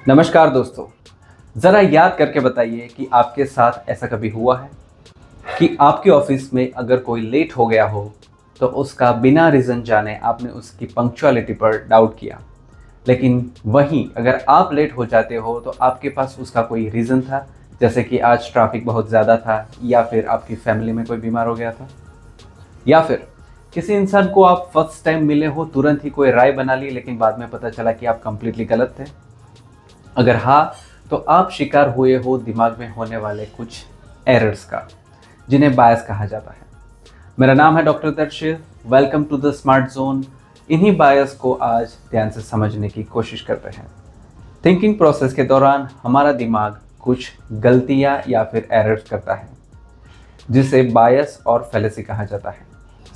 नमस्कार दोस्तों। ज़रा याद करके बताइए कि आपके साथ ऐसा कभी हुआ है कि आपके ऑफिस में अगर कोई लेट हो गया हो तो उसका बिना रीज़न जाने आपने उसकी पंक्चुअलिटी पर डाउट किया। लेकिन वहीं अगर आप लेट हो जाते हो तो आपके पास उसका कोई रीज़न था, जैसे कि आज ट्रैफिक बहुत ज़्यादा था या फिर आपकी फैमिली में कोई बीमार हो गया था, या फिर किसी इंसान को आप फर्स्ट टाइम मिले हो, तुरंत ही कोई राय बना ली लेकिन बाद में पता चला कि आप कंप्लीटली गलत थे। अगर हाँ, तो आप शिकार हुए हो दिमाग में होने वाले कुछ एरर्स का, जिन्हें बायस कहा जाता है। मेरा नाम है doctor Darshit. Welcome to the smart zone. इन्हीं बायस को आज ध्यान से समझने की कोशिश करते हैं। थिंकिंग प्रोसेस के दौरान हमारा दिमाग कुछ गलतियां या फिर एरर्स करता है, जिसे बायस और फैलेसी कहा जाता है।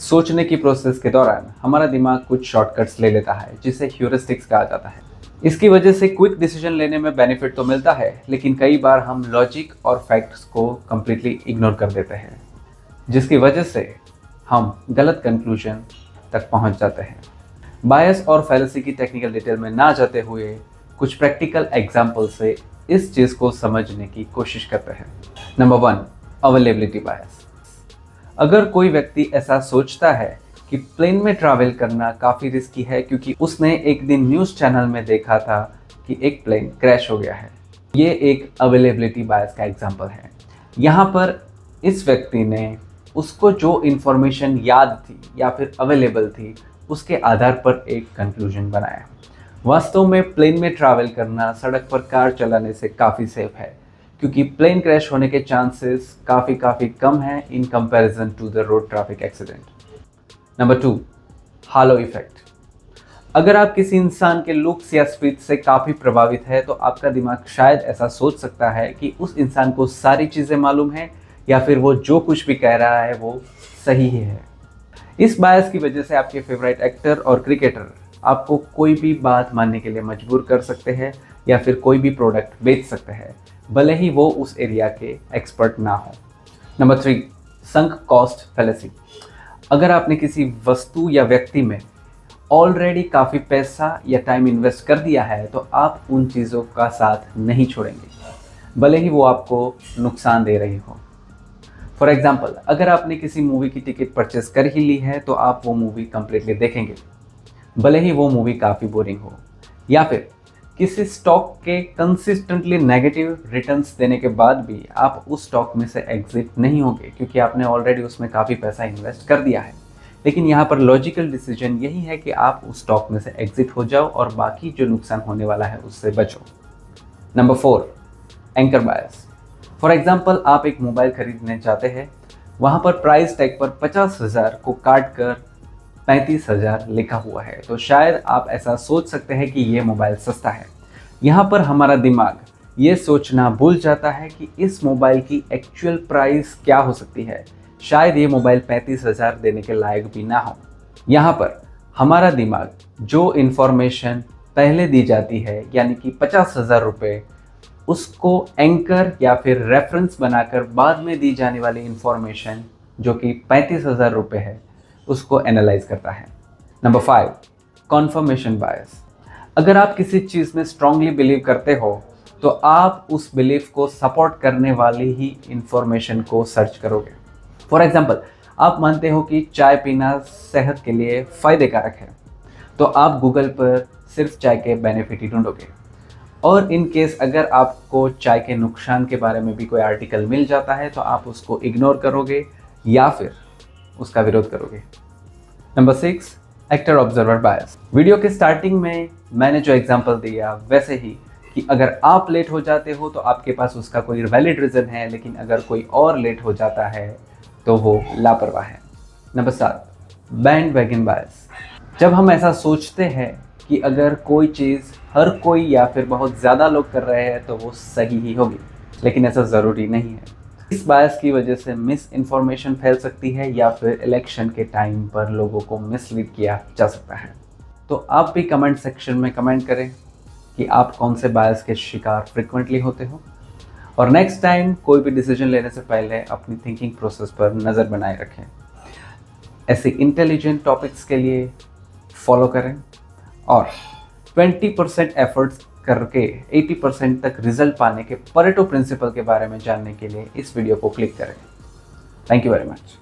सोचने की प्रोसेस के दौरान हमारा दिमाग कुछ शॉर्टकट्स ले लेता है, जिसे ह्यूरिस्टिक्स कहा जाता है। इसकी वजह से क्विक डिसीजन लेने में बेनिफिट तो मिलता है, लेकिन कई बार हम लॉजिक और फैक्ट्स को कम्प्लीटली इग्नोर कर देते हैं, जिसकी वजह से हम गलत कंक्लूजन तक पहुंच जाते हैं। बायस और फैलेसी की टेक्निकल डिटेल में ना जाते हुए कुछ प्रैक्टिकल एग्जाम्पल से इस चीज़ को समझने की कोशिश करते हैं। नंबर 1, अवेलेबिलिटी बायस। अगर कोई व्यक्ति ऐसा सोचता है कि प्लेन में ट्रैवल करना काफ़ी रिस्की है क्योंकि उसने एक दिन न्यूज़ चैनल में देखा था कि एक प्लेन क्रैश हो गया है, ये एक अवेलेबिलिटी बायस का एग्जाम्पल है। यहाँ पर इस व्यक्ति ने उसको जो इन्फॉर्मेशन याद थी या फिर अवेलेबल थी, उसके आधार पर एक कंक्लूजन बनाया। वास्तव में प्लेन में ट्रैवल करना सड़क पर कार चलाने से काफ़ी सेफ है, क्योंकि प्लेन क्रैश होने के चांसेस काफ़ी कम हैं in comparison to the road traffic accident. Number 2, halo effect. अगर आप किसी इंसान के लुक्स या स्पीच से काफ़ी प्रभावित है तो आपका दिमाग शायद ऐसा सोच सकता है कि उस इंसान को सारी चीज़ें मालूम है या फिर वो जो कुछ भी कह रहा है वो सही ही है। इस बायस की वजह से आपके फेवरेट एक्टर और क्रिकेटर आपको कोई भी बात मानने के लिए मजबूर कर सकते हैं या फिर कोई भी प्रोडक्ट बेच सकते हैं, भले ही वो उस एरिया के एक्सपर्ट ना हो। Number 3, sunk cost fallacy. अगर आपने किसी वस्तु या व्यक्ति में ऑलरेडी काफ़ी पैसा या टाइम इन्वेस्ट कर दिया है तो आप उन चीज़ों का साथ नहीं छोड़ेंगे, भले ही वो आपको नुकसान दे रही हो। फॉर एग्जाम्पल, अगर आपने किसी मूवी की टिकट परचेस कर ही ली है तो आप वो मूवी कंप्लीटली देखेंगे, भले ही वो मूवी काफ़ी बोरिंग हो। या फिर किसी स्टॉक के कंसिस्टेंटली नेगेटिव रिटर्न्स देने के बाद भी आप उस स्टॉक में से एग्जिट नहीं होंगे, क्योंकि आपने ऑलरेडी उसमें काफ़ी पैसा इन्वेस्ट कर दिया है। लेकिन यहाँ पर लॉजिकल डिसीजन यही है कि आप उस स्टॉक में से एग्जिट हो जाओ और बाकी जो नुकसान होने वाला है उससे बचो। Number 4, anchor bias. For example, आप एक मोबाइल खरीदने चाहते हैं, वहाँ पर प्राइस टैग पर 50,000 को काट कर 35,000 लिखा हुआ है, तो शायद आप ऐसा सोच सकते हैं कि ये मोबाइल सस्ता है। यहाँ पर हमारा दिमाग ये सोचना भूल जाता है कि इस मोबाइल की एक्चुअल प्राइस क्या हो सकती है। शायद ये मोबाइल 35,000 देने के लायक भी ना हो। यहाँ पर हमारा दिमाग जो इन्फॉर्मेशन पहले दी जाती है, यानी कि 50,000 रुपये, उसको एंकर या फिर रेफरेंस बनाकर बाद में दी जाने वाली इन्फॉर्मेशन जो कि 35,000 रुपये है, उसको एनालाइज करता है। नंबर 5, कॉन्फर्मेशन बायस। अगर आप किसी चीज़ में स्ट्रांगली बिलीव करते हो तो आप उस बिलीफ को सपोर्ट करने वाली ही इंफॉर्मेशन को सर्च करोगे। फॉर एग्जाम्पल, आप मानते हो कि चाय पीना सेहत के लिए फ़ायदे कारक है, तो आप गूगल पर सिर्फ चाय के बेनिफिट ही ढूंढोगे। और इन केस अगर आपको चाय के नुकसान के बारे में भी कोई आर्टिकल मिल जाता है तो आप उसको इग्नोर करोगे या फिर उसका विरोध करोगे। नंबर 6, एक्टर ऑब्जर्वर बायस। वीडियो के स्टार्टिंग में मैंने जो एग्जांपल दिया वैसे ही, कि अगर आप लेट हो जाते हो तो आपके पास उसका कोई वैलिड रीज़न है, लेकिन अगर कोई और लेट हो जाता है तो वो लापरवाह है। नंबर 7, बैंड वैगन बायस। जब हम ऐसा सोचते हैं कि अगर कोई चीज़ हर कोई या फिर बहुत ज़्यादा लोग कर रहे हैं तो वो सही ही होगी, लेकिन ऐसा ज़रूरी नहीं है। इस बायस की वजह से मिस इन्फॉर्मेशन फैल सकती है या फिर इलेक्शन के टाइम पर लोगों को मिसलीड किया जा सकता है। तो आप भी कमेंट सेक्शन में कमेंट करें कि आप कौन से बायस के शिकार फ्रिक्वेंटली होते हो, और नेक्स्ट टाइम कोई भी डिसीजन लेने से पहले अपनी थिंकिंग प्रोसेस पर नज़र बनाए रखें। ऐसे इंटेलिजेंट टॉपिक्स के लिए फॉलो करें और 20% एफर्ट्स करके 80% तक रिजल्ट पाने के परेटो प्रिंसिपल के बारे में जानने के लिए इस वीडियो को क्लिक करें। Thank you very much.